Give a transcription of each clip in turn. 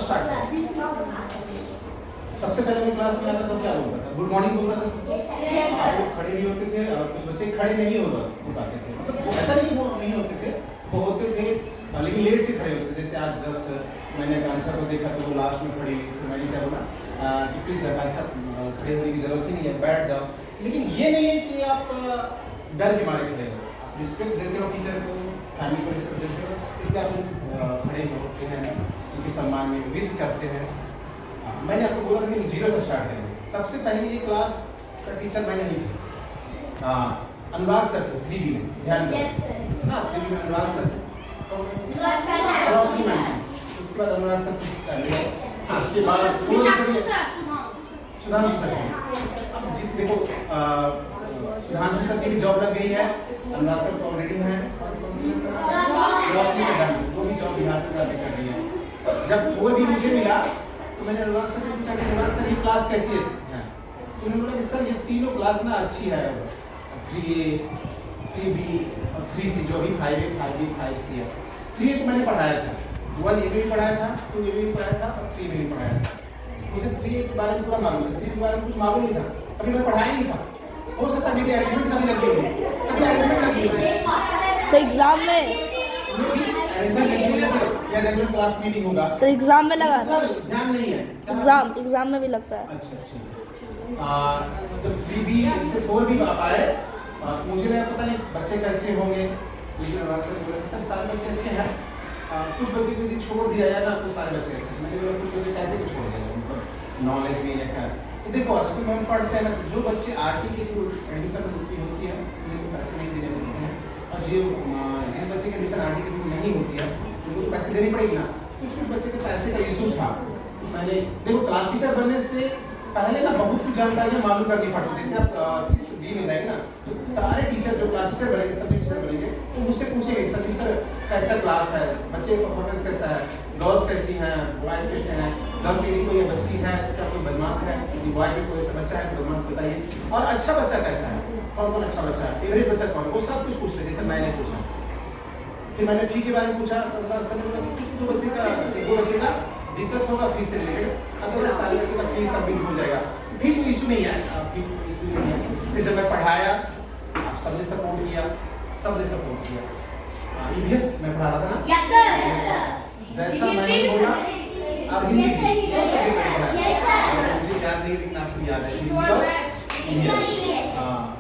Start करें। सबसे पहले मैं क्लास में आता तो क्या बोलता था? गुड मॉर्निंग बोलता था। आप लोग खड़े भी होते थे और कुछ बच्चे खड़े नहीं हो पाते थे, मतलब ऐसा नहीं वो नहीं होते थे, वो होते थे लेकिन लेट से खड़े होते थे। जैसे आज जस्ट मैंने आकांक्षा को देखा तो वो लास्ट में खड़ी हुई, तो मैंने क्या बोला कि प्लीज आकांक्षा खड़े होने की जरूरत ही नहीं है, बैठ जाओ। लेकिन ये नहीं है कि आप डर के मारे खड़े हो, आप रिस्पेक्ट देते हो टीचर को, फैमिली को रिस्पेक्ट देते हो, इसलिए आप खड़े होते हैं, उनके सम्मान में विश करते हैं। मैंने आपको बोला था कि जीरो से स्टार्ट करेंगे। सबसे पहले ये क्लास का टीचर मैं नहीं थी, अनुराग सर थे 3B में, ध्यान से ना 3B में अनुराग सर थे, रोशनी मैम थी, उसके बाद अनुराग सर थे, उसके बाद सुधांशु सर थे। अब देखो सुधांशु सर की भी जॉब लग गई है, अनुराग सर तो ऑलरेडी हैं, रोशनी सर वो भी जॉब बिहार सरकार कर रही है। जब वो भी मुझे मिला तो मैंने अनुराग सर से पूछा कि अनुराग सर ये क्लास कैसी है? तो उन्होंने बोला कि सर ये तीनों क्लास ना अच्छी है, 3A 3B और 3C, जो भी 5A 5B 5C है। 3A को मैंने पढ़ाया था, 1A में भी पढ़ाया था, 2A में भी पढ़ाया था और 3A में भी पढ़ाया था। मुझे 3A के बारे में पूरा मालूम था, 3A के बारे में कुछ मालूम नहीं था, कभी मैं पढ़ाया नहीं था। हो सकता है मेरी अरेंजमेंट कभी लगी हो, कभी अरेंजमेंट लगी हो तो एग्जाम में या रेगुलर क्लास मीटिंग होगा सर, एग्जाम में लगा था, ध्यान नहीं है। एग्जाम में भी लगता है। अच्छा, जब 3B से 4B आप आए, मुझे लगा पता नहीं बच्चे कैसे होंगे, लेकिन अनुराग सर ने बोला सर सारे बच्चे अच्छे हैं, कुछ बच्चे को यदि छोड़ दिया जाए ना तो सारे बच्चे अच्छे हैं। मैंने बोला कुछ बच्चे कैसे को छोड़ दिया जाए, उनको नॉलेज नहीं है क्या? तो देखो स्कूल में हम पढ़ते हैं ना, जो बच्चे RT के थ्रू एडमिशन होती है उनको पैसे नहीं देने पड़ते हैं, और जो जिस बच्चे की एडमिशन RT के थ्रू नहीं होती है उनको तो पैसे देनी पड़ेगी ना। कुछ बच्चे के पैसे का इशू था। मैंने देखो क्लास टीचर बनने से पहले ना बहुत कुछ जानकारियाँ मालूम करनी पड़ती है। जैसे आप 6B में जाएंगे ना तो सारे टीचर जो क्लास टीचर बनेंगे, सब टीचर बनेंगे, तो मुझसे पूछेंगे सर टीचर कैसा क्लास है, बच्चे का परफॉर्मेंस कैसा है, गर्ल्स कैसी हैं, बॉयज कैसे हैं, गर्ल्स में कोई बच्ची है तो क्या कोई बदमाश है, बॉयज में कोई ऐसा बच्चा है तो बदमाश बताइए, और अच्छा बच्चा कैसा है, कौन कौन अच्छा बच्चा है, एवरेज बच्चा कौन, वो सब कुछ पूछते जैसे मैंने पूछा। फिर मैंने फी के बारे में पूछा तो सर ने बोला कि कुछ दो बच्चे का दिक्कत होगा फीस से रिलेटेड, अदरवाइज सारे बच्चे का फीस सबमिट हो जाएगा, फिर कोई इशू नहीं है, फिर कोई इशू नहीं है। फिर जब मैं पढ़ाया आप सबने सपोर्ट किया, सबने सपोर्ट किया। EVS मैं पढ़ा रहा था ना, यस सर, जैसा मैंने बोला, और हिंदी दो सब्जेक्ट में पढ़ाया, मुझे याद नहीं लेकिन आपको याद है हिंदी और इंग्लिश।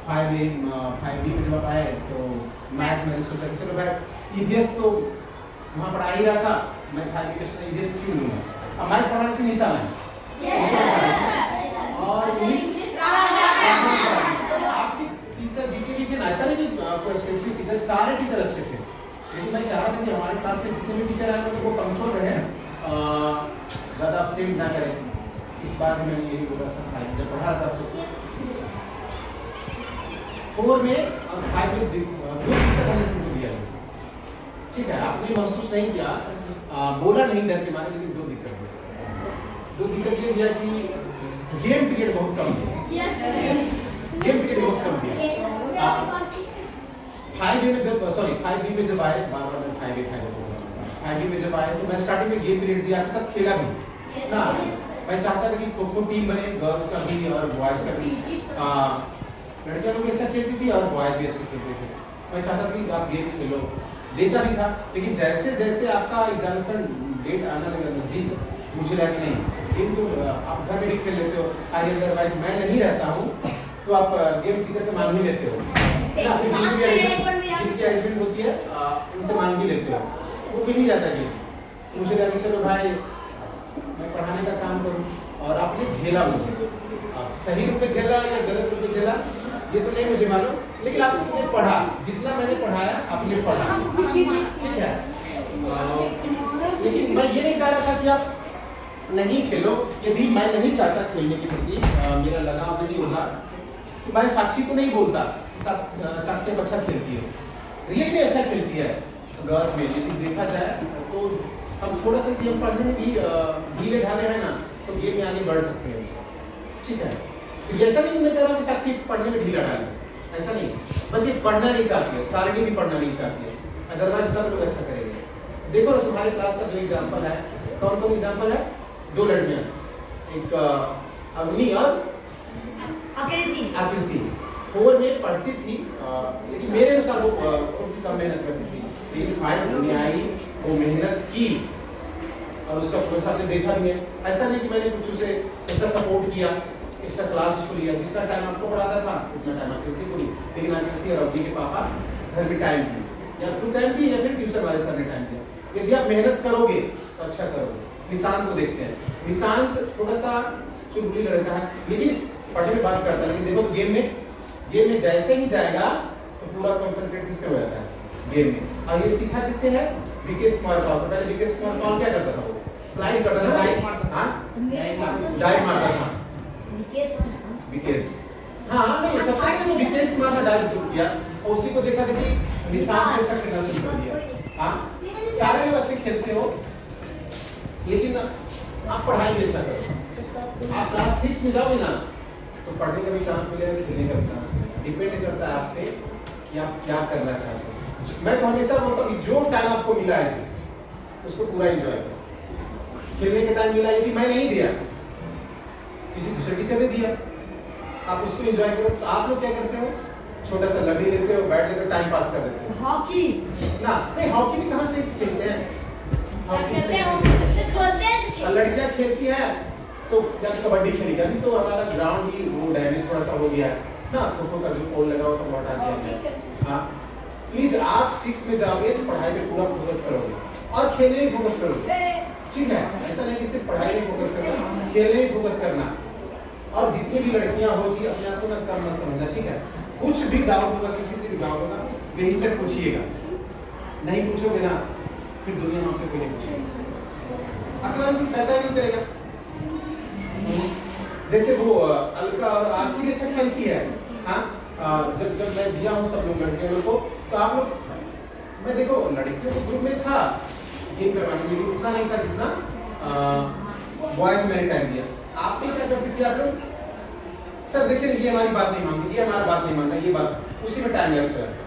5B में जब आप आए तो मैथ मैंने सोचा कि चलो भाई EVS तो वहाँ पढ़ा ही रहा था, मैं 5B के साथ EVS क्यों लूँगा। अब मैथ पढ़ा रही थी निशा मैम, और इंग्लिश आपके टीचर जितने भी थे ना, ऐसा नहीं कि कोई स्पेसिफिक टीचर, सारे टीचर अच्छे थे, लेकिन मैं चाह रहा था कि हमारे क्लास में जितने भी टीचर आए वो कंट्रोल रहे, ज़्यादा अपसेट ना करें। इस बार भी मैंने यही बोला था 5 जब पढ़ा था तो 4 में और 5 में दो दिक्कत हमने तुमको दिया, ठीक है, आपने महसूस नहीं किया, बोला नहीं डर के मारे, लेकिन दो दिक्कत ये दिया कि गेम पीरियड बहुत कम दिया, गेम पीरियड बहुत कम दिया। 5B में जब 5B में जब आए, बार बार मैं 5B में जब आए तो मैं स्टार्टिंग में गेम पीरियड दिया, आपके साथ खेला भी ना, मैं चाहता था कि खो-खो टीम बने, गर्ल्स का भी और बॉयज का भी, लड़कियां लोग भी अच्छा खेलती थी और बॉयज भी अच्छे खेलते थे, मैं चाहता था कि आप गेम खेलो, देता भी था। लेकिन जैसे जैसे आपका एग्जामिनेशन डेट आना लगा नजदीक, मुझे लगा कि नहीं गेम तो आप घर में भी खेल लेते हो, अदरवाइज मैं नहीं रहता हूँ तो आप गेम टीचर से मांग ही लेते हो, जिनकी अरेंजमेंट होती है उनसे मांग ही लेते हो, वो मिल ही जाता है गेम। मुझे लगा कि चलो भाई मैं पढ़ाने का काम करूँ, और आपने झेला मुझे, आप सही रूप में झेला या गलत रूप में झेला ये तो नहीं मुझे मालूम, लेकिन आपने पढ़ा, जितना मैंने पढ़ाया आपने पढ़ा, ठीक है। लेकिन मैं ये नहीं चाह रहा था कि आप नहीं खेलो, यदि मैं नहीं चाहता खेलने के प्रति मेरा लगाव नहीं होगा तो मैं साक्षी को नहीं बोलता साक्षी अच्छा खेलती है, रियली अच्छा खेलती है गर्ल्स में, यदि देखा जाए तो हम थोड़ा सा गेम पढ़ने में भी ढीले ढाले हैं ना तो गेम में आगे बढ़ सकते हैं, ठीक है। तो ऐसा नहीं मैं कह रहा हूँ कि साक्षी पढ़ने में ढीला डाले, ऐसा नहीं, बस ये पढ़ना नहीं चाहती है, सारे भी पढ़ना नहीं चाहती है, अदरवाइज सब लोग अच्छा करेंगे। देखो ना तुम्हारे क्लास का जो एग्जाम्पल है कौन कौन एग्जाम्पल है? 2 लड़कियां, एक अवनी और आकृति। 4 में पढ़ती थी, लेकिन मेरे अनुसार वो थोड़ी सी कम मेहनत करती थी, लेकिन 5 में आई, वो मेहनत की और उसका प्रोग्रेस आपने देखा भी है। ऐसा नहीं कि मैंने कुछ उसे एक्स्ट्रा सपोर्ट किया, एक्स्ट्रा क्लास उसको लिया, जितना टाइम आपको पढ़ाता था उतना टाइम आकृति को दी, लेकिन आकृति और अवनी के पापा घर में टाइम दिए, या तो टाइम दिए या फिर ट्यूशन वाले सर ने टाइम दिया। यदि आप मेहनत करोगे तो अच्छा करोगे। निशांत को देखते हैं, निशांत थोड़ा सा चुलबुली लड़का है, लेकिन पढ़ने में बात करता है, लेकिन देखो तो गेम में जैसे ही जाएगा तो पूरा कंसंट्रेट किस पे हो जाता है? गेम में। और ये सीखा किससे है? विकेश कुमार पाल से। पहले विकेश कुमार पाल क्या करता था? वो स्लाइड करता था, डाइव मारता था। विकेश, हाँ नहीं, सबसे पहले विकेश कुमार ने डाइव शुरू किया और उसी को देखा था कि निशांत ने अच्छा खेलना शुरू कर दिया। हाँ, सारे लोग अच्छे खेलते हो, लेकिन आप पढ़ाई भी अच्छा करो। आप क्लास 6 में जाओगे ना तो पढ़ने का भी चांस मिलेगा, खेलने का भी चांस मिलेगा। डिपेंड करता है आप पे कि आप क्या करना चाहते हो। मैं तो हमेशा बोलता हूँ कि जो टाइम आपको मिला है उसको पूरा एंजॉय करो। खेलने का टाइम मिला, यदि मैं नहीं दिया, किसी दूसरे टीचर ने दिया, आप उसको एंजॉय करो। तो आप लोग क्या करते हो? छोटा सा लड़ी लेते हो, बैठ लेते हो, टाइम पास कर देते हो। हॉकी ना नहीं, हॉकी भी कहाँ से खेलते हैं? लड़कियां खेलती है तो जब कबड्डी खेली, अभी तो हमारा ग्राउंड ही वो डैमेज थोड़ा सा हो गया है ना, खो का जो पोल लगा हुआ तो हटा दिया गया। हाँ, प्लीज आप 6 में जाओगे तो पढ़ाई पे पूरा फोकस करोगे और खेलने में फोकस करोगे, ठीक है? ऐसा नहीं कि सिर्फ पढ़ाई में फोकस करना, खेलने में फोकस करना। और जितनी भी लड़कियां हो जी, अपने आप को ना कम मत समझना, ठीक है? कुछ भी डाउट होगा, किसी से भी डाउट होगा, बेहिचक पूछिएगा। नहीं पूछोगे ना, फिर दुनिया में आपसे कोई नहीं पूछेगा, अगला कोई पहचान नहीं करेगा। जैसे वो अलका और आरसी भी अच्छा खेलती है। हाँ, जब मैं दिया हूँ सब लोग लड़कियों लोग को, तो आप लोग, मैं देखो लड़कियों के ग्रुप में था गेम करवाने के लिए, उतना नहीं था जितना बॉयज में मैंने टाइम दिया। आप भी क्या करती थी? आप लोग सर देखिए ये हमारी बात नहीं मानती, ये हमारा बात नहीं मानता, ये बात, उसी में टाइम लैप्स हो जाता है।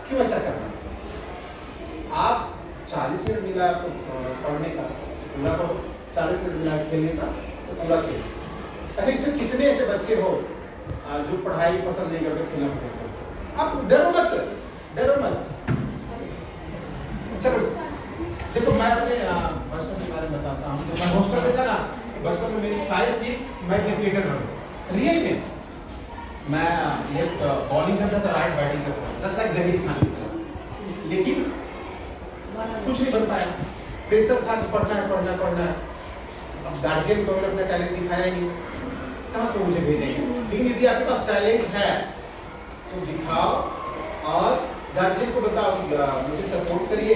क्यों ऐसा करना? आप 40 मिनट मिला आपको पढ़ने का, पूरा पढ़ो। 40 मिनट मिला खेलने का, तो पूरा खेलो। अच्छा, इसमें कितने ऐसे बच्चे हो जो पढ़ाई पसंद नहीं करते, खेलना पसंद करते? आप डरो मत, डरो मत। चलो देखो, मैं अपने बचपन के बारे में बताता हूँ। जब मैं हॉस्टल में था ना, बचपन में मेरी ख्वाहिश थी मैं क्रिकेटर बनूं। रियल में मैं ये बॉलिंग करता था, राइट बैटिंग करता था, जस्ट लाइक जहीर खान की तरह, लेकिन कुछ नहीं बन पाया। प्रेशर था कि पढ़ना है, पढ़ना है, पढ़ना है। अब गार्जियन को मैंने अपना टैलेंट दिखाया ही नहीं, कहाँ से मुझे भेजेंगे? लेकिन यदि आपके पास टैलेंट है तो दिखाओ और गार्जियन को बताओ कि मुझे सपोर्ट करिए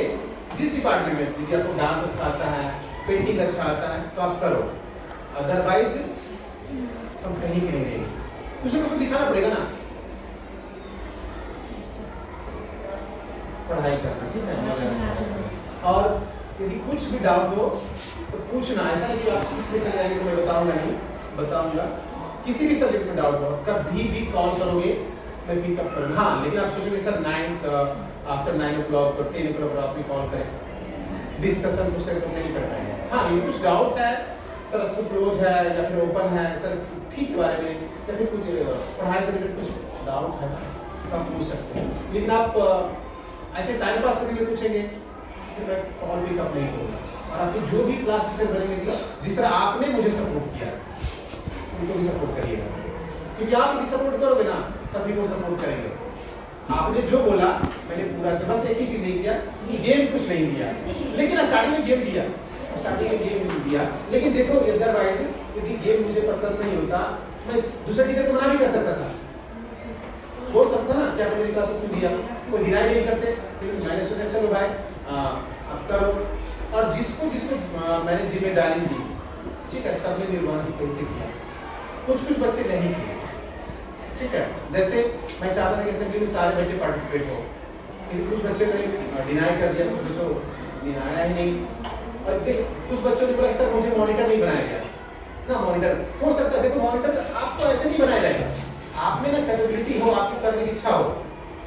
जिस डिपार्टमेंट में। यदि आपको डांस अच्छा आता है, पेंटिंग अच्छा आता है तो आप करो, अदरवाइज हम कहीं नहीं रहेंगे। कुछ ना कुछ दिखाना पड़ेगा ना, पढ़ाई करना, ठीक है? और यदि कुछ भी डाउट हो तो पूछना। ऐसा नहीं कि आप 6 में चले जाएंगे तो मैं बताऊंगा नहीं, बताऊंगा। किसी भी सब्जेक्ट में डाउट हो कभी भी कॉल करोगे, मैं पिकअप करूँगा। हाँ, लेकिन आप सोचोगे सर 9 आफ्टर 9 o'clock और 10 o'clock आप भी कॉल करें, डिस्कशन कुछ तो नहीं कर पाएंगे। हाँ, ये कुछ डाउट है सर, इसको क्लोज है या फिर ओपन है सर, ठीक के बारे में, या फिर कुछ पढ़ाई से रिलेटेड कुछ डाउट है तो आप पूछ सकते हैं। लेकिन आप ऐसे टाइम पास करने के लिए पूछेंगे तो मैं कॉल पिकअप नहीं करूँगा। और आपके जो भी क्लास टीचर बनेंगे जी, जिस तरह आपने मुझे सपोर्ट किया, उनको भी सपोर्ट करिएगा, क्योंकि आप यदि सपोर्ट करोगे ना तभी वो सपोर्ट करेंगे। आपने जो बोला मैंने पूरा किया, बस एक ही चीज नहीं किया, गेम कुछ नहीं दिया, लेकिन स्टार्टिंग में गेम दिया, लेकिन देखो अदरवाइज यदि गेम मुझे पसंद नहीं होता, मैं दूसरे टीचर को मना भी कर सकता था, बोल सकता ना क्या मैंने क्लास में दिया, कोई डिनाई भी नहीं करते। लेकिन मैंने सोचा चलो भाई अब करो, और जिसको जिसको मैंने जिम्मेदारी दी, ठीक है, सबने निर्वहन सही से किया। कुछ बच्चे नहीं किए, ठीक है। जैसे मैं चाहता था कि असेंबली में सारे बच्चे पार्टिसिपेट हो, लेकिन कुछ बच्चे ने डिनाई कर दिया, कुछ बच्चों ने आया ही नहीं, और कुछ बच्चों ने बोला सर मुझे मॉनिटर नहीं बनाया गया ना। मॉनिटर हो सकता है, देखो मॉनिटर आपको ऐसे नहीं बनाया जाएगा, आप में ना कैपेबिलिटी हो, आपको करने की इच्छा हो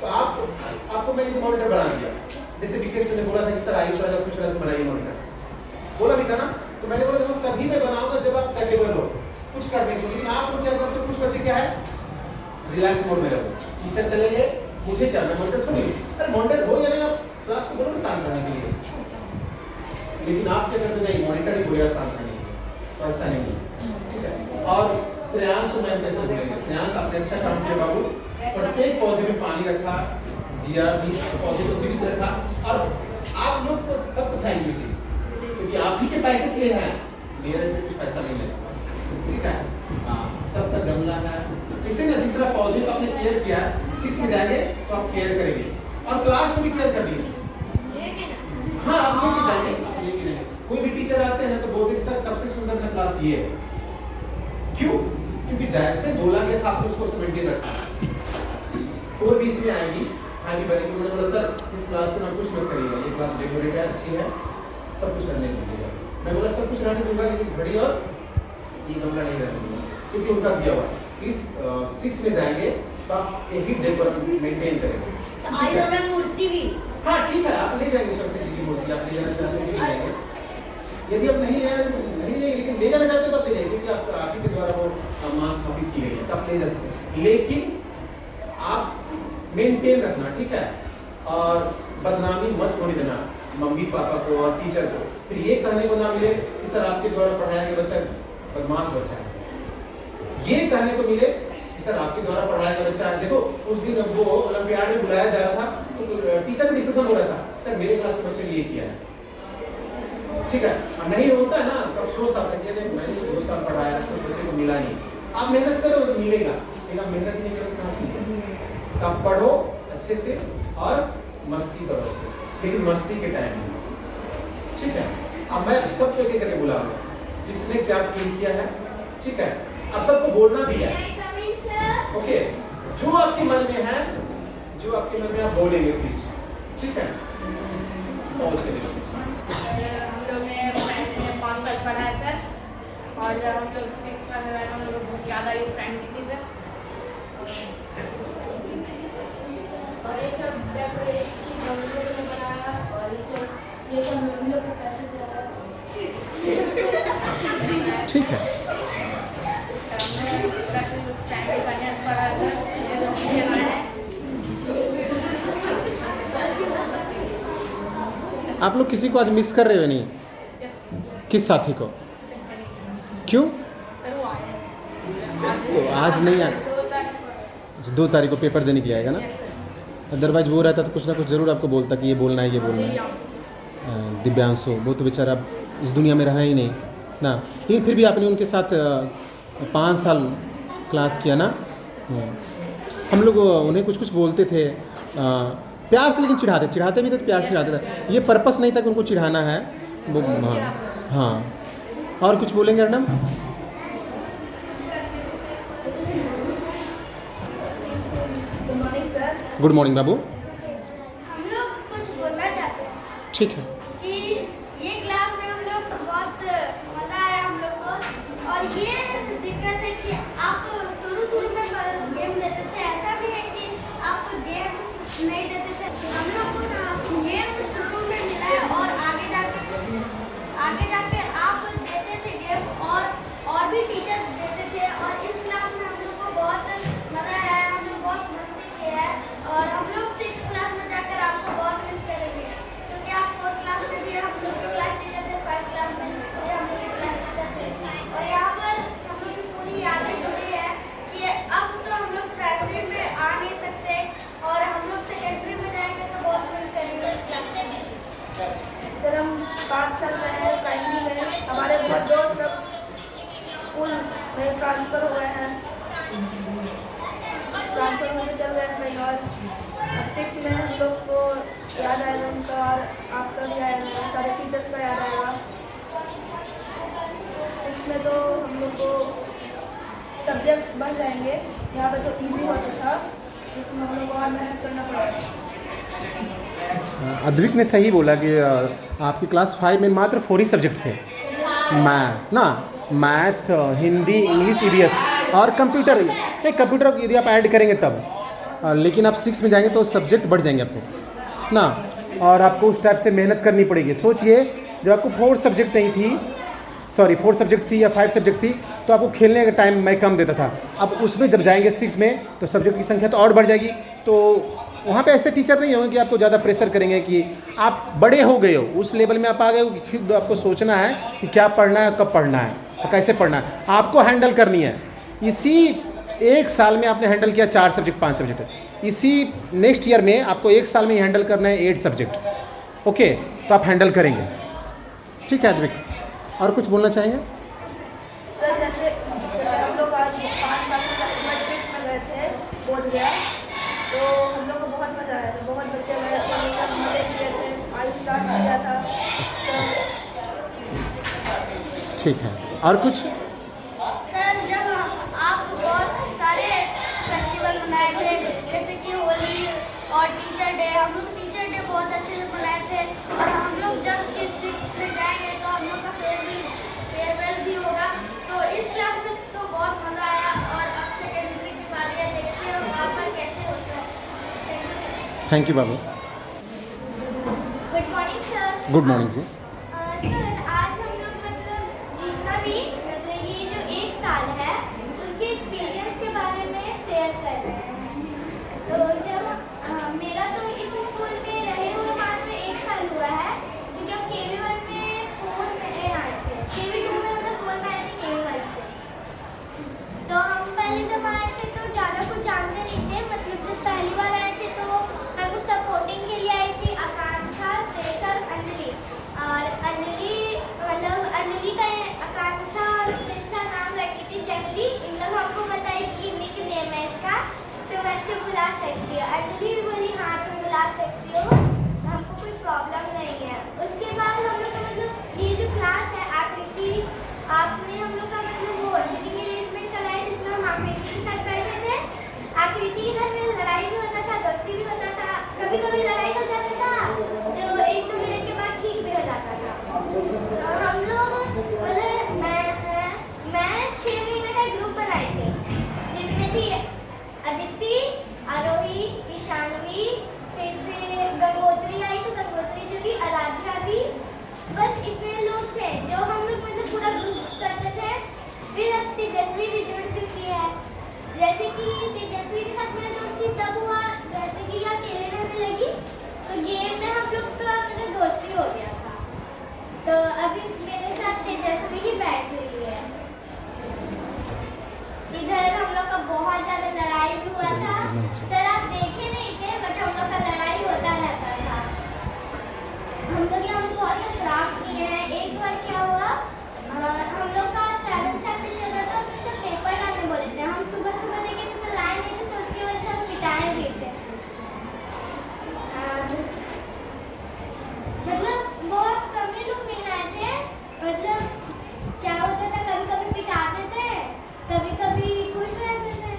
तो आपको मैं मॉनिटर बना दिया। जैसे विकेश ने बोला था कि सर आयुष वाला कुछ बनाइए मॉनिटर, बोला भी था ना, तो मैंने बोला देखो तभी मैं बनाऊंगा जब आप कैपेबल हो कुछ करने के। लेकिन आप लोग क्या करते हो, कुछ बच्चे क्या है रिलैक्स मोड में रहो, टीचर चलेंगे मुझे क्या, मैं मॉनिटर थोड़ी, अरे मॉनिटर हो या नहीं, आप क्लास को बोलो ना शांत रहने के लिए, लेकिन आप क्या करते नहीं, मॉनिटर ही बोलेगा शांत रहने के लिए, तो ऐसा नहीं है, ठीक है। और श्रेयांश को मैं कैसे बोलेंगे, श्रेयांश आपने अच्छा काम किया बाबू, प्रत्येक पौधे में पानी रखा, दिया भी, पौधे को जीवित रखा, और आप लोग को सबको थैंक यू जी, क्योंकि आप ही के पैसे से है, मेरे से कुछ पैसा नहीं लगा, ठीक है। सबका गमला है, इसे ना जिस तरह पौधे को आपने केयर किया, 6 में जाएंगे तो आप केयर करेंगे, और क्लास में भी केयर करनी है। हाँ आप लेके जाएंगे, आप लेके जाएंगे। कोई भी टीचर आते हैं ना तो बोलते हैं सर सबसे सुंदर ना क्लास ये है, क्यों? क्योंकि जैसे बोला गया था आपको उसको मेंटेन रखना। और भी इसमें आएगी आगे बढ़ेगी, उन्होंने बोला सर इस क्लास को ना कुछ मत करिएगा, ये क्लास डेकोरेट है, अच्छी है, सब कुछ रहने दीजिएगा। मैं बोला सब कुछ रहने दूंगा, लेकिन घड़ी और ये गमला नहीं रहने दूंगा, क्योंकि उनका दिया हुआ है। इस 6 में जाएंगे तो आप यही डेकोरेट मेंटेन करेंगे। मूर्ति भी, हाँ ठीक है, आप ले जाएंगे सरस्वती जी की मूर्ति, आप ले जाना चाहते हैं ले जाएंगे, यदि आप नहीं ले नहीं ले, लेकिन ले जाना चाहते हो तो आप ले जाइए, क्योंकि आप ही के द्वारा वो मास स्थापित की गई है, तब ले जा सकते हैं, लेकिन आप मेंटेन रखना, ठीक है। और बदनामी मत होने देना मम्मी पापा को और टीचर को, फिर ये कहने को ना मिले कि सर आपके द्वारा पढ़ाया गया बच्चा बदमाश बच्चा है, ये कहने को मिले कि सर आपके द्वारा पढ़ाया गया बच्चा है। देखो उस दिन वो ओलंपियाड में बुलाया जा रहा था, तो टीचर का डिस्कशन हो रहा था, सर मेरे क्लास के बच्चे ने ये किया है, ठीक है। और नहीं होता है ना तब सोच आता है कि मैंने तो 2 साल पढ़ाया, कुछ बच्चे को मिला नहीं, आप मेहनत करो तो मिलेगा, लेकिन आप मेहनत नहीं करो कहाँ से मिलेगा। तब पढ़ो अच्छे से और मस्ती करो अच्छे से, लेकिन मस्ती के टाइम में, ठीक है। अब मैं सबको एक एक करके बुलाऊंगा किसने क्या क्लीन किया है, ठीक है। अब सबको बोलना भी है, ओके। जो आपके मन में है, जो आपके मन में आप बोलेंगे प्लीज, ठीक है। पहुंच के देखिए हम लोग ने 5 साल पढ़ा है सर, और जब हम लोग 6 साल में हम लोग बहुत याद आई प्राइमरी की सर, और ये सब डेकोरेट चीज हम लोगों ने बनाया, और ये सब हम लोग को पैसे से आया, ठीक है। आप लोग किसी को आज मिस कर रहे हो नहीं? किस साथी को? क्यों? तो आज नहीं आ, 2 तारीख को पेपर देने के लिए आएगा ना, अदरवाइज वो रहता तो कुछ ना कुछ ज़रूर आपको बोलता कि ये बोलना है ये बोलना है। दिव्यांशु वो तो बेचारा इस दुनिया में रहा ही नहीं ना, लेकिन फिर भी आपने उनके साथ 5 साल क्लास किया ना। हम लोग उन्हें कुछ कुछ बोलते थे प्यार से, लेकिन चिढ़ाते भी थे तो प्यार से चिढ़ाते थे, ये पर्पस नहीं था कि उनको चिढ़ाना है वो। हाँ और कुछ बोलेंगे Arnam? Good morning sir. Good morning बाबू। हम लोग कुछ बोलना चाहते हैं ठीक है। कि ये क्लास में हम लोग बहुत मजा आया हम लोग को, और ये दिक्कत है कि आप शुरू में बस गेम लेते थे, ऐसा भी है कि आप गेम नहीं देते थे। हम लोग को ना गेम शुरू में मिला है, और आगे जाके आप देते थे गेम, और भी टीचर देते थे, और इस क्लास में हम लोग को बहुत मजा आया है, हम लोग बहुत मस्ती किया है, और हम लोग 6 क्लास में जाकर आपको बहुत मिस करेंगे, क्योंकि आप 4 क्लास में भी हम लोग के क्लास टीचर थे, 5 क्लास में भी हम लोग के क्लास टीचर थे, और यहाँ पर हम लोग की पूरी यादें जुड़ी है कि अब तो हम लोग प्राइमरी में आ नहीं सकते, और हम लोग सेकेंडरी में जाएंगे तो बहुत मिस करेंगे इस क्लास में। सर हम 5 साल में हैं प्राइमरी में, हमारे बहुत दोस्त सब स्कूल में ट्रांसफ़र हो गए हैं, ट्रांसफ़र होकर चल गए हैं कहीं और। अब 6 में हम लोग को याद आएगा उनका, और आपका भी आएगा, सारे टीचर्स का याद आएगा। 6 में तो हम लोग को सब्जेक्ट्स बढ़ जाएंगे, यहाँ पर तो इजी होता था, 6 में हम लोग को और मेहनत करना पड़ेगा। अद्विक ने सही बोला कि आपकी क्लास 5 में मात्र 4 ही सब्जेक्ट थे, मैथ, हिंदी, इंग्लिश, ईवीएस और कंप्यूटर। नहीं कंप्यूटर यदि आप ऐड करेंगे तब, लेकिन आप 6 में जाएंगे तो सब्जेक्ट बढ़ जाएंगे आपको ना, और आपको उस टाइप से मेहनत करनी पड़ेगी। सोचिए जब आपको 4 सब्जेक्ट नहीं थी, सॉरी 4 सब्जेक्ट थी या 5 सब्जेक्ट थी, तो आपको खेलने का टाइम मैं कम देता था। अब उसमें जब जाएंगे 6 में तो सब्जेक्ट की संख्या तो और बढ़ जाएगी। तो वहाँ पे ऐसे टीचर नहीं होंगे कि आपको ज़्यादा प्रेशर करेंगे कि आप बड़े हो गए हो, उस लेवल में आप आ गए हो कि खुद आपको सोचना है कि क्या पढ़ना है, कब पढ़ना है और कैसे पढ़ना है, आपको हैंडल करनी है। इसी 1 साल में आपने हैंडल किया 4 सब्जेक्ट 5 सब्जेक्ट, इसी नेक्स्ट ईयर में आपको 1 साल में ही हैंडल करना है 8 सब्जेक्ट। ओके, तो आप हैंडल करेंगे। ठीक है अद्विक, और कुछ बोलना चाहेंगे? सर जैसे हम लोग आज 5 साल में ट्रिप में गए थे बोध गया, तो हम लोग को बहुत मज़ा आया था। बहुत बच्चे गए थे, सब मज़े किए थे, आयुष डांस किया था सब। ठीक है, और कुछ? सर जब आप बहुत सारे फेस्टिवल मनाए थे, जैसे कि होली और टीचर डे, हम लोग टीचर डे बहुत अच्छे से मनाए थे। और हम लोग जब 6 में जाएंगे तो हम लोग का फेयरवेल भी होगा। तो इस क्लास में तो बहुत मज़ा आया। और अब सेकेंडरी की बारी है, देखते हैं वहाँ पर कैसे होता है। Thank you sir. Thank you बाबू। Good morning sir. Good morning ji. Sir आज हम लोग मतलब जितना भी मतलब ये जो 1 साल है उसके एक्सपीरियंस के बारे में शेयर कर रहे हैं। तो जब मेरा तो इस स्कूल में रहे हुए मात्र 1 साल हुआ है, क्योंकि हम KV1 में 4 में आए थे, KV2 में मतलब 4 में आए थे KV1 से। तो हम पहले जब आए थे तो ज़्यादा कुछ जानते नहीं थे। मतलब जब पहली बार आए थे तो हमको सपोर्टिंग के लिए आई थी आकांक्षा, श्रेष्ठा, अंजलि। और अंजलि मतलब अंजलि का आकांक्षा और श्रेष्ठा नाम रखी थी जंगली। इन लोग हमको बताई कि निक नेम है इसका, तो वैसे बुला सकती हो। अंजलि भी बोली हाँ तुम बुला सकती हो, हमको कोई प्रॉब्लम नहीं है। उसके बाद हम लोग का मतलब ये जो क्लास है आकृति, आपने हम लोग का मतलब वो सिटिंग अरेंजमेंट कराया जिसमें हम आकृति के साथ बैठे थे। आकृति के साथ में लड़ाई भी होता था, दोस्ती भी होता था, कभी कभी लड़ाई हो जाता था जो 1-2 मिनट के बाद ठीक भी हो जाता था। तो हम लोग मतलब मैं 6 महीने का ग्रुप बनाई थी, जिसमें थी अदिति, आरोही, ईशानवी, फिर से गंगोत्री आई तो गंगोत्री जो कि आराध्या भी। बस इतने लोग थे जो हम लोग मतलब पूरा ग्रुप करते थे। फिर अब तेजस्वी भी जुड़ चुकी है। जैसे कि तेजस्वी के साथ मेरा दोस्ती तब हुआ जैसे कि यह अकेले रहने लगी, तो गेम में हम लोग का मतलब दोस्ती हो गया था। तो अभी मेरे साथ तेजस्वी ही बैठ रही है। इधर हम लोग का बहुत ज़्यादा लड़ाई भी हुआ था। सर आप देखे नहीं थे बट हम लोग का लड़ाई होता रहता था। हम लोग यहाँ बहुत से क्राफ्ट किए हैं। एक बार क्या हुआ, हम लोग का 7 चैप्टर चल रहा था, उसमें से पेपर लाने बोले थे। हम सुबह सुबह देखे थे तो लाए नहीं थे, तो उसकी वजह से हम मिटाए भी थे। मतलब बहुत कम ही लोग नहीं लाए थे। मतलब क्या होता था, कभी कभी पिटाते थे, कभी कभी खुश रहते थे।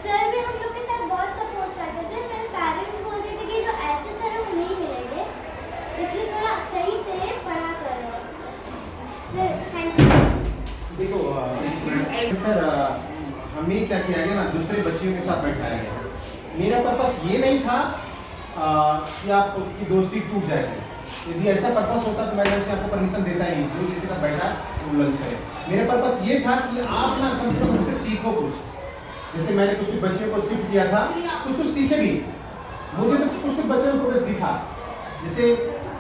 सर भी हम लोग के साथ बहुत सपोर्ट करते थे। मेरे पेरेंट्स बोलते थे कि जो ऐसे सर वो नहीं मिलेंगे, इसलिए थोड़ा सही से पढ़ा करो। Sir thank you. देखो सर, हमें क्या किया गया ना, दूसरे बच्चियों के साथ बैठाया गया। मेरा पर्पस ये नहीं था कि आपकी दोस्ती टूट जाए। यदि ऐसा पर्पस होता तो मैं लंच में आपको परमिशन देता ही नहीं, जो जिसके साथ बैठा वो लंच करे। मेरा पर्पस ये था कि आप ना कम से कम मुझसे सीखो कुछ। जैसे मैंने कुछ बच्चियों को शिफ्ट किया था, कुछ सीखे भी। मुझे तो कुछ बच्चों को प्रोग्रेस दिखा। जैसे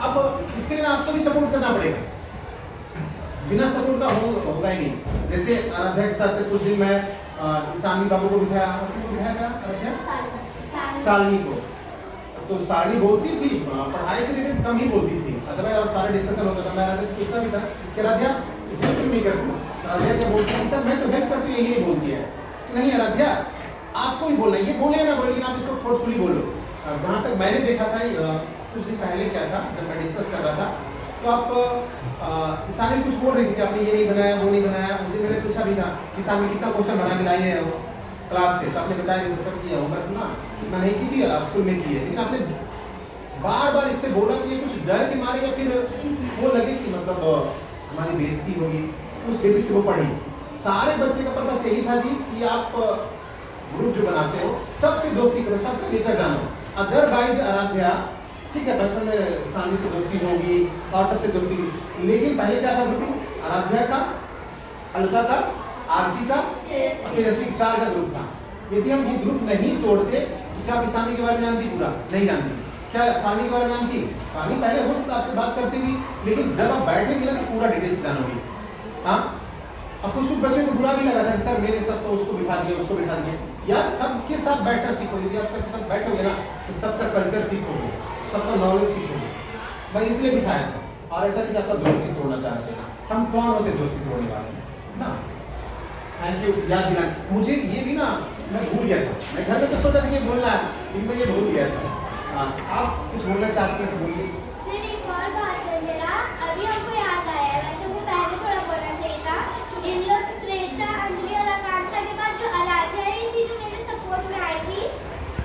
अब इसके लिए आपको भी सपोर्ट करना पड़ेगा, बिना सपोर्ट का होगा ही नहीं। जैसे आराध्या के साथ कुछ दिन मैं ईशानी बाबू को बिठाया था, आराध्या सालनी को। तो साड़ी बोलती थी, पढ़ाई से रिलेटेड कम ही बोलती थी, अदरवाइज और सारा डिस्कशन होता था। मैं आराध्या से पूछता भी था कि आराध्या हेल्प क्यों नहीं करती? आराध्या क्या बोलती है, सर मैं तो हेल्प करती हूँ, यही बोलती है। नहीं आराध्या आपको ही बोलना है, ये बोले ना बोले, लेकिन आप इसको फोर्सफुली बोलो। जहाँ तक मैंने देखा था कुछ दिन पहले क्या था, जब मैं डिस्कस कर रहा था तो आप ईशानी कुछ बोल रही थी कि आपने ये नहीं बनाया, वो नहीं बनाया। उस दिन मैंने पूछा भी था कि ईशानी कितना क्वेश्चन बना के लाई है वो क्लास से, तो आपने बताया कि सब किया होगा ना, इतना नहीं की थी, स्कूल में की है। लेकिन आपने बार बार इससे बोला कि ये कुछ डर के मारे या फिर वो लगे कि मतलब हमारी बेइज्जती होगी, उस बेसिस से वो पढ़ी। सारे बच्चे का पर्पस यही था कि आप ग्रुप जो बनाते हो सबसे दोस्ती करो, सबका नेचर जानो। अदरवाइज आराध्या ठीक है, बचपन में सानवी से दोस्ती होगी और सबसे दोस्ती होगी, लेकिन पहले क्या था ग्रुपिंग? आराध्या का, अलका का, आरसी का, तेजस्वी 4 का ग्रुप था। यदि हम ये ग्रुप नहीं तोड़ते तो क्या आप सानवी के बारे में जानती? पूरा नहीं जानती। क्या सानवी के बारे में जानती? सानवी पहले हो सकता आपसे बात करती थी, लेकिन जब आप बैठेंगे ना तो पूरा डिटेल्स जानोगी। हाँ, अब कुछ बच्चे को बुरा भी लगा था कि सर मेरे साथ तो उसको बिठा दिया, उसको बिठा दिया। यार सबके साथ बैठना सीखोगे, यदि आप सबके साथ बैठोगे ना तो सबका कल्चर सीखोगे, सबका नॉलेज सीखोगे। मैं इसलिए बिठाया था, और ऐसा नहीं कि आपका दोस्ती तोड़ना चाहते। हम कौन होते दोस्ती तोड़ने वाले ना? थैंक यू याद दिलाने। मुझे ये भी ना मैं भूल गया था, मैं घर में तो सोचा था कि बोलना है, लेकिन मैं ये भूल गया था। हाँ, आप कुछ बोलना चाहते हैं तो बोलिए। सर एक और बात है मेरा, अभी हमको याद आया है, वैसे वो पहले थोड़ा बोलना चाहिए था। इन लोग श्रेष्ठा, अंजलि और आकांक्षा के बाद जो आराध्या ही थी जो मेरे सपोर्ट में आई थी,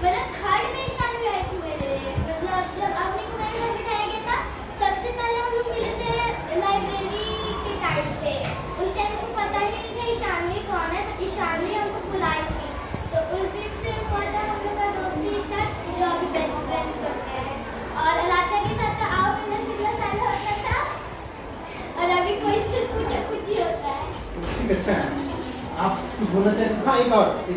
मतलब थर्ड में ईशान भी आई थी मेरे लिए। मतलब जब अपने को मेरे घर बिठाया गया था, सबसे पहले हम लोग मिले थे लाइब्रेरी के टाइम पे। उस टाइम को पता ही नहीं था ईशानवी कौन है, तो ईशानवी हमको बुलाई थी। तो उस दिन से हुआ था हम लोग का दोस्ती स्टार्ट, जो अभी बेस्ट फ्रेंड्स करते हैं। और आराध्या के साथ का आउट में सिंगल साल होता था, और अभी क्वेश्चन पूछा कुछ ही होता है। ठीक, अच्छा है। आप कुछ बोलना चाहिए? हाँ, एक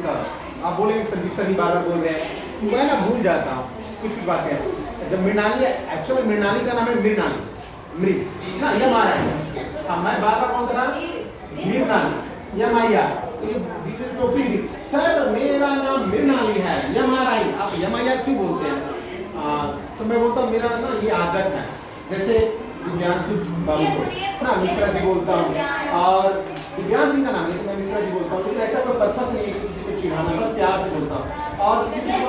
और आप बोलेंगे। संदीप सर ही बार बोल रहे हैं, मैं ना भूल जाता हूँ कुछ बातें। जब मृणाली, एक्चुअली मृणाली का नाम है मृणाली, मृग ना, यह मारा है। हाँ, मैं बार कौन था? मृणाली या माया। तो ये बीच में टोपी थी, सर मेरा नाम मृणाली है, यमाराई। आप यमाया क्यों बोलते हैं? तो मैं बोलता हूँ मेरा ना ये आदत है। जैसे दिव्यांशु बाबू को ना मिश्रा जी बोलता हूँ, और दिव्यांश सिंह का नाम है लेकिन मैं मिश्रा जी बोलता हूँ। लेकिन ऐसा कोई पर्पस नहीं है कि किसी को चिढ़ाना, बस प्यार से बोलता हूँ। और किसी को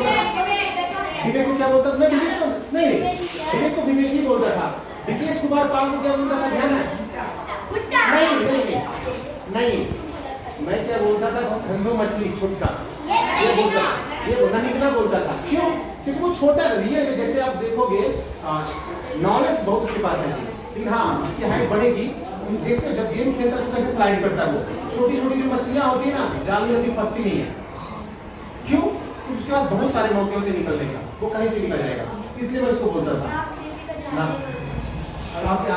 विवेक को क्या बोलता था? मैं विवेक को नहीं, विवेक को विवेक ही बोलता था। विकेश कुमार पाल को क्या बोलता था? ध्यान है? नहीं, मैं क्या बोलता था? धंधो मछली छुटका, ये बोलता था, ये निकला बोलता था। क्यों? क्योंकि वो छोटा रियल में, जैसे आप देखोगे नॉलेज बहुत उसके पास है जी, लेकिन हाँ उसकी हाइट बढ़ेगी। देखते हैं जब गेम खेलता है तो कैसे स्लाइड करता है वो। छोटी छोटी जो मछलियाँ होती है ना, जाल में नदी फंसती नहीं है। क्यों? क्योंकि उसके पास बहुत सारे मौके होते निकलने का, वो कहीं से निकल जाएगा। इसलिए मैं उसको बोलता था ना।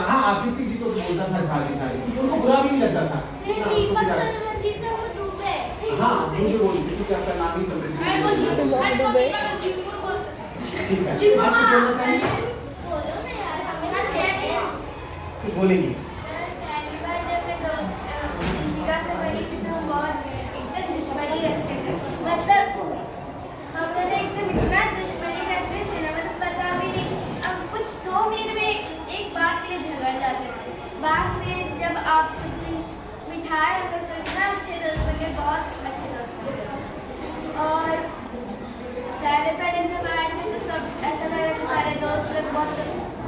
हाँ, आकृति जी को बोलता था झाली, कुछ उनको बुरा भी नहीं लगता था। हाँ, मुझे बोल क्योंकि आपका नाम ही समृद्धि। ठीक है, आप कुछ बोलना चाहेंगे? कुछ बोलेंगी? पहली बार जब मैं ऋषिका से बनी थी तो हम बहुत एकदम दुश्मनी रखते थे। मतलब हम लोग एकदम इतना दुश्मनी रखते थे ना, मतलब पता भी नहीं। अब कुछ 2 मिनट में एक बात के लिए झगड़ जाते थे। बाद में जब आप मिठाई हम लोग तो इतना अच्छे दोस्त बने, बहुत अच्छे दोस्त बने। और पहले जब आए थे तो सब ऐसा लग रहा था, सारे दोस्त लोग बहुत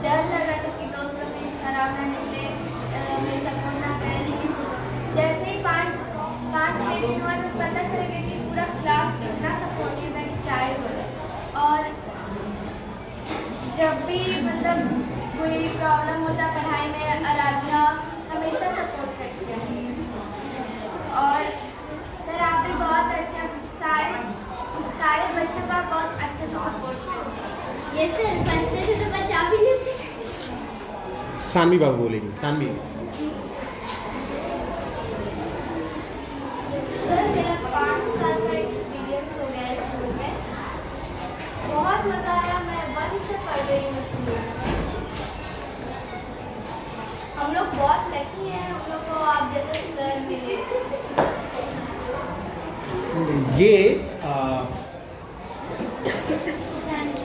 डर लग रहा था कि दोस्त लोग खराब ना निकले, मेरे सपोर्ट ना करें। लेकिन जैसे ही 5-6 दिन हुआ तो पता चल गया कि पूरा क्लास इतना सपोर्टिव है कि क्या ही बोले। और जब भी मतलब कोई प्रॉब्लम होता पढ़ाई में, आराध्या हमेशा सपोर्ट करती है। और सर आप भी बहुत अच्छा, सारे बच्चों का बहुत अच्छे से सपोर्ट करते हैं। ये सर फंसते थे तो बचा भी लेते। सानवी बाबू बोलेगी। सानवी। सर मेरा 5 साल का एक्सपीरियंस हो गया स्कूल में, बहुत मज़ा आया। मैं 1 से पढ़ रही हूँ स्कूल में। हम लोग बहुत लकी हैं, हम लोग को आप जैसे सर मिले। ये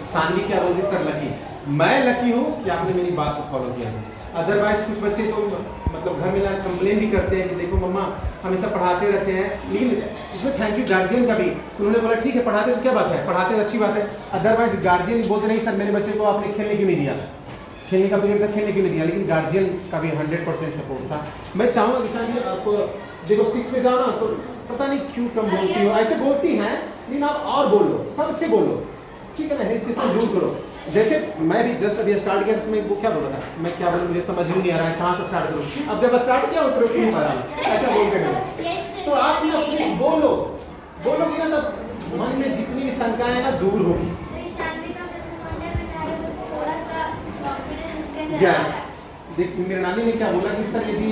सानवी क्या बोलती? Sir lucky. मैं लकी हूँ कि आपने मेरी बात को फॉलो किया। अदरवाइज कुछ बच्चे तो मतलब घर में कंप्लेन भी करते हैं कि देखो मम्मा हमेशा पढ़ाते रहते हैं, लेकिन इसमें थैंक यू गार्जियन का भी। उन्होंने बोला ठीक है पढ़ाते तो क्या बात है, पढ़ाते तो अच्छी बात है। अदरवाइज गार्जियन बोलते नहीं सर मेरे बच्चे को आपने खेलने क्यों नहीं दिया, खेलने का पीरियड था खेलने क्यों नहीं दिया। लेकिन गार्जियन का भी 100% सपोर्ट था। मैं चाहूँगा कि सर आपको देखो 6 में जाओ ना तो पता नहीं क्यों कम बोलती हो, ऐसे बोलती हैं, लेकिन आप और बोलो, सबसे बोलो, ठीक है ना, हेजिटेशन दूर करो। जैसे मैं भी जस्ट अभी स्टार्ट किया तो मैं वो क्या बोला था, मैं क्या बोलूँ मुझे समझ ही नहीं आ रहा है कहाँ से स्टार्ट करूँ। अब जब स्टार्ट किया उतरो नहीं पा रहा क्या बोलते हैं। तो आप ना प्लीज बोलोगी ना तब मन में जितनी भी शंकाएं ना दूर होगी। शानवी का जैसे पढ़ने में थोड़ा सा यस, देख मेरे नानी ने क्या बोला कि सर यदि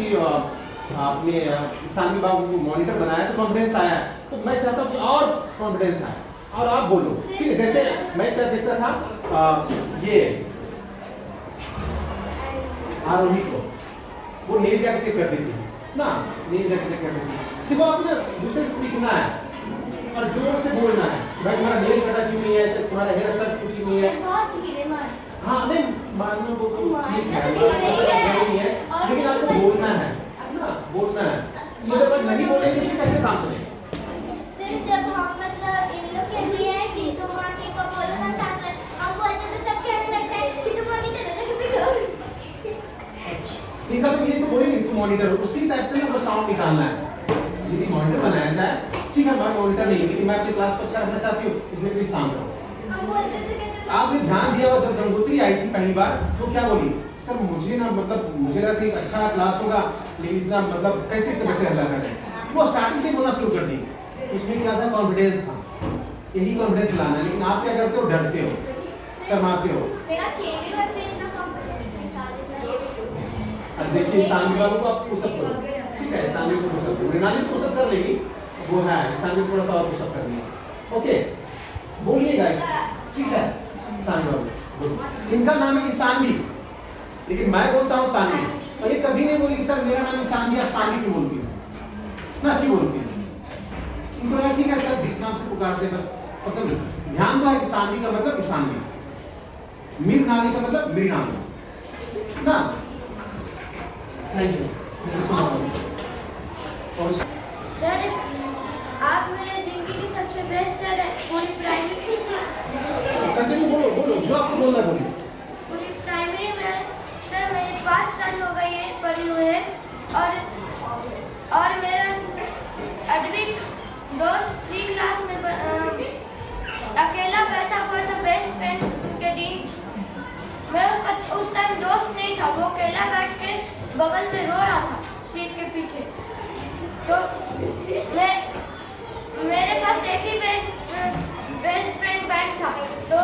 आपने सानवी बाबू को मॉनिटर बनाया तो कॉन्फिडेंस आया, तो मैं चाहता हूँ कि और कॉन्फिडेंस आए और आप बोलो, ठीक है। जैसे मैं क्या देखता था ये आरोही को वो नील जाके चेक कर देती ना, नील जाके चेक कर देती। देखो आपने दूसरे से सीखना है और जोर से बोलना है, भाई तुम्हारा नेल कटा क्यों नहीं है, तुम्हारा हेयर स्टाइल कुछ नहीं है। बहुत धीरे मार। हाँ नहीं मानने को तो ठीक है, जरूरी है, लेकिन आपको बोलना है ना, बोलना है। ये जब आप नहीं बोलेंगे तो कैसे काम चलेगा? सिर्फ जब हम मतलब इन लोग कहते हैं कि तुम आंखें को बोलो ना साथ में, हम बोलते तो सब कहने लगता है कि तुम मॉनिटर हो जाके बैठो। देखा तो ये तो बोलेंगे तुम मॉनिटर हो, उसी टाइप से ना वो साउंड निकालना है। यदि मॉनिटर बनाया जाए, ठीक है मैं मॉनिटर नहीं, लेकिन मैं अपनी क्लास को अच्छा रखना चाहती हूँ, इसलिए प्लीज शांत रहो। हम बोलते तो कहते आपने ध्यान दिया और जब गंगोत्री आई थी पहली बार तो क्या बोली, सर मुझे ना मतलब मुझे लगा कि अच्छा क्लास होगा, लेकिन इतना मतलब कैसे इतने बच्चे हल्ला कर रहे हैं। वो स्टार्टिंग से बोलना शुरू कर दी, उसमें क्या था, कॉन्फिडेंस था, यही कॉन्फिडेंस लाना है। लेकिन आप क्या करते हो, डरते हो, शर्माते हो। मेरा केवी वर्क में इतना कॉन्फिडेंस नहीं था जितना ये भी। अब देखिए सानवी बाबू को आप पुशअप करो, ठीक है, सानवी को पुशअप करो, मृणाली पुशअप कर लेगी, वो है सानवी थोड़ा सा और पुशअप कर लेगी, ओके बोलिएगा, ठीक है। सानवी बाबू, इनका नाम है ईशानवी, लेकिन मैं बोलता हूँ सानवी, और ये कभी नहीं बोली सर मेरा नाम ईशानवी, आप सानवी क्यों बोलती हो ना, क्यों बोलती है? इनको लगा ठीक है सर जिस नाम से पुकारते हैं बस, और समझो ध्यान दो है कि सानवी का मतलब ईशानवी, मृणाली का मतलब मृणाली ना। Thank you so much. Sir आप मेरे जिंदगी की सबसे बेस्ट सर है, पूरी प्राइमरी कंटिन्यू बोलो बोलो जो आपको बोलना बोलिए। पूरी प्राइमरी में सर मेरे 5 साल हो गए ये पढ़े हुए हैं, और मेरा अद्विक दोस्त 3 क्लास में अकेला बैठा हुआ था बेस्ट फ्रेंड के दिन। मैं उसका उस टाइम दोस्त नहीं था, वो अकेला बैठ के बगल में रो रहा था सीट के पीछे। तो मेरे पास एक ही बेस्ट फ्रेंड बैठ था, तो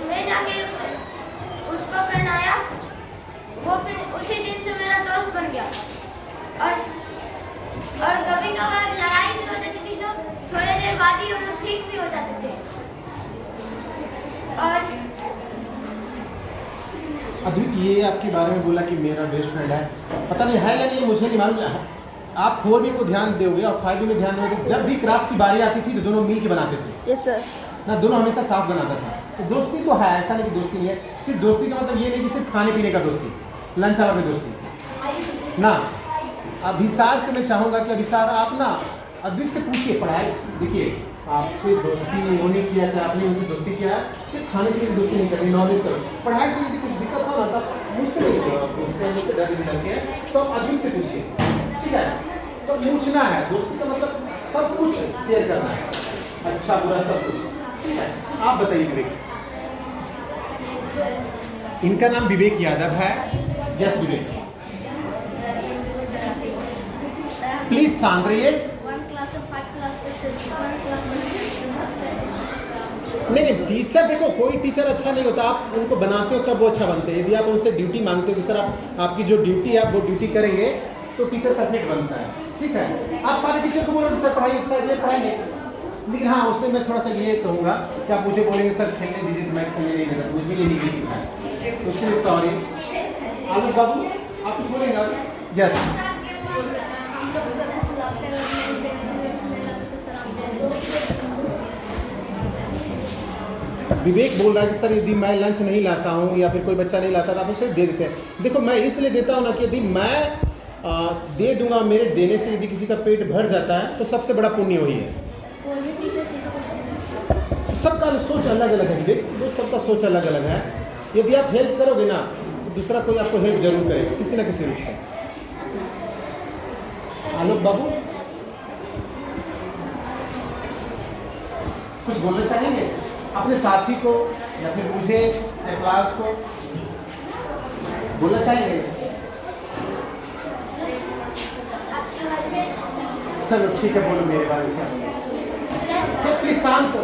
मैं जाके उसको पहनाया, वो फिर उसी दिन से मेरा दोस्त बन गया। और कभी कभार लड़ाई भी हो जाती थी तो थोड़ी देर बाद ही हम लोग ठीक भी हो जाते थे। और अद्विक ये आपके बारे में बोला कि मेरा बेस्ट फ्रेंड है, पता नहीं है या नहीं मुझे नहीं मालूम। आप 4B को ध्यान दोगे और 5B में ध्यान दोगे, जब भी क्राफ्ट की बारी आती थी तो दोनों मिल के बनाते थे। Yes sir. ना दोनों हमेशा साथ बनाता था। तो दोस्ती तो है, ऐसा नहीं कि दोस्ती नहीं है। सिर्फ दोस्ती का मतलब ये नहीं कि सिर्फ खाने पीने का दोस्ती, लंच आवर में दोस्ती ना। अभिसार से मैं चाहूँगा कि अभिसार आप ना अद्विक से पूछिए पढ़ाई, देखिए आपसे दोस्ती उन्होंने किया, चाहे आपने उनसे दोस्ती किया, सिर्फ खाने पीने की दोस्ती नहीं करनी, नॉलेज करो। पढ़ाई से यदि कुछ दिक्कत हो ना तब मुझसे नहीं पूछते, मुझसे डर भी लगते हैं तो अद्विक से पूछिए, ठीक है। तो पूछना है, दोस्ती का मतलब सब कुछ शेयर करना है, अच्छा बुरा सब कुछ, ठीक है। आप बताइए विवेक। इनका नाम विवेक यादव है। यस विवेक, प्लीज शांत रहिए। 1 क्लास से 5 क्लास तक से 1 क्लास में सबसे नहीं टीचर, देखो कोई टीचर अच्छा नहीं होता, आप उनको बनाते हो तब वो अच्छा बनते हैं। यदि आप उनसे ड्यूटी मांगते हो कि सर आपकी जो ड्यूटी है आप वो ड्यूटी करेंगे तो टीचर परफेक्ट बनता है, ठीक है। आप सारे टीचर को बोलोगे सर पढ़ाइए, सर ये पढ़ाइए, लेकिन हाँ उसमें मैं थोड़ा सा ये कहूँगा कि आप मुझे बोलेंगे सर खेलने दीजिए तो मैं खेलने नहीं देता, मुझे ये निगेटिव है, उसके सॉरी। आलोक बाबू आप कुछ बोलेंगे? यस हम लोग सब कुछ लाते हैं, मेरे पेरेंट्स नहीं लाते तो सर हम दे देते। विवेक बोल रहा है कि सर यदि मैं लंच नहीं लाता हूँ या फिर कोई बच्चा नहीं लाता तो आप उसे दे देते हैं। देखो मैं इसलिए देता हूँ ना कि यदि मैं दे दूंगा, मेरे देने से यदि किसी का पेट भर जाता है तो सबसे बड़ा पुण्य वही है। सबका सोच अलग अलग है विवेक, वो सबका सोच अलग अलग है। यदि आप हेल्प करोगे ना तो दूसरा कोई आपको हेल्प जरूर करेगा किसी ना किसी रूप से। आलोक बाबू कुछ बोलना चाहेंगे अपने साथी को या फिर मुझे या क्लास को बोलना चाहेंगे? चलो ठीक है, बोलो मेरे बारे में क्या। तो प्लीज शांत हो।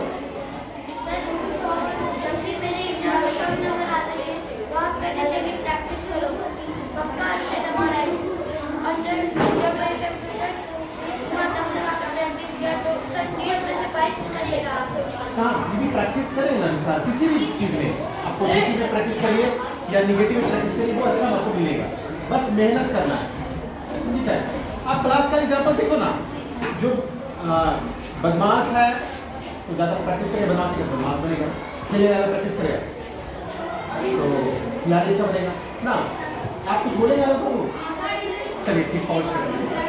जब भी मेरे एग्जाम नंबर आते थे तो आप कहते थे कि प्रैक्टिस हाँ दीदी प्रैक्टिस करें ना सर किसी भी चीज़ में आप पॉजिटिव में प्रैक्टिस करिए या निगेटिव में प्रैक्टिस करिए वो अच्छा आपको मिलेगा बस मेहनत करना है ठीक है। आप क्लास का एग्जाम्पल देखो ना जो बदमाश है तो ज़्यादा प्रैक्टिस करेगा बदमाश बनेगा खेलने ज़्यादा प्रैक्टिस करेगा तो खिलाड़ी अच्छा बनेगा ना। आप कुछ बोलेंगे तो चलिए ठीक पहुँच कर